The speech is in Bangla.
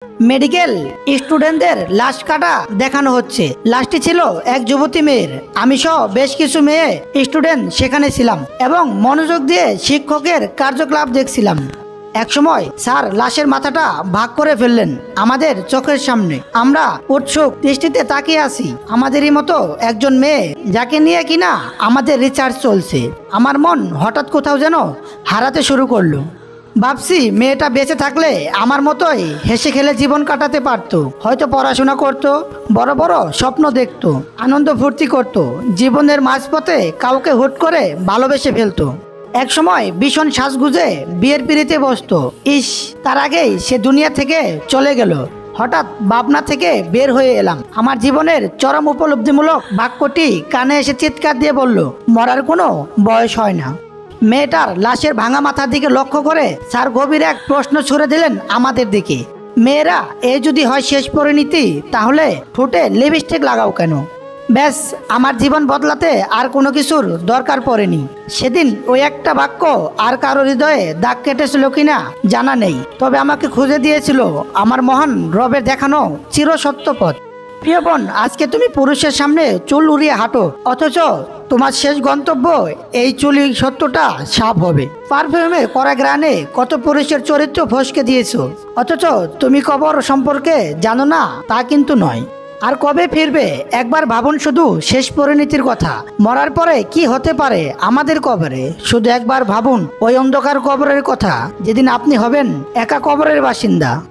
মেডিকেল স্টুডেন্টদের লাশ কাটা দেখানো হচ্ছে। লাশটি ছিল এক যুবতী মেয়ের। আমি সহ বেশ কিছু মেয়ে স্টুডেন্ট সেখানে ছিলাম এবং মনোযোগ দিয়ে শিক্ষকের কার্যকলাপ দেখছিলাম। একসময় স্যার লাশের মাথাটা ভাগ করে ফেললেন আমাদের চোখের সামনে। আমরা উৎসুক দৃষ্টিতে তাকিয়ে আছি। আমাদেরই মতো একজন মেয়ে যাকে নিয়ে কিনা আমাদের রিসার্চ চলছে। আমার মন হঠাৎ কোথাও যেন হারাতে শুরু করলো। ভাবছি মেয়েটা বেঁচে থাকলে আমার মতোই হেসে খেলে জীবন কাটাতে পারতো, হয়তো পড়াশোনা করত, বড় বড় স্বপ্ন দেখত, আনন্দ ফুর্তি করত, জীবনের মাঝপথে কাউকে হুট করে ভালোবেসে ফেলতো। এক সময় ভীষণ সাজগুজে বিয়ের পিড়িতে বসতো। ইস, তার আগেই সে দুনিয়া থেকে চলে গেল। হঠাৎ ভাবনা থেকে বের হয়ে এলাম। আমার জীবনের চরম উপলব্ধিমূলক বাক্যটি কানে এসে চিৎকার দিয়ে বলল, মরার কোনো বয়স হয় না। মেয়েটার লাশের ভাঙা মাথার দিকে লক্ষ্য করে স্যার গভীর এক প্রশ্ন ছুড়ে দিলেন আমাদের দিকে। মেয়েরা এ যদি হয় শেষ পরিণতি, তাহলে ঠোঁটে লিপস্টিক লাগাও কেন? ব্যাস, আমার জীবন বদলাতে আর কোনো কিছুর দরকার পড়েনি। সেদিন ওই একটা বাক্য আর কারো হৃদয়ে দাগ কেটেছিল কিনা জানা নেই, তবে আমাকে খুঁজে দিয়েছিল আমার মহান রবের দেখানো চিরসত্য পথ। প্রিয় বোন, আজকে তুমি পুরুষের সামনে চুল উড়িয়ে হাঁটো, অথচ তোমার শেষ গন্তব্য এই চুলি সত্যটা সাপ হবে। পারফিউমে করা গ্রানে কত পুরুষের চরিত্র ফসকে দিয়েছো, অথচ তুমি কবর সম্পর্কে জানো না তা কিন্তু নয়। আর কবে ফিরবে একবার ভাবুন শুধু শেষ পরিণতির কথা। মরার পরে কি হতে পারে আমাদের কবরে, শুধু একবার ভাবুন ওই অন্ধকার কবরের কথা, যেদিন আপনি হবেন একা কবরের বাসিন্দা।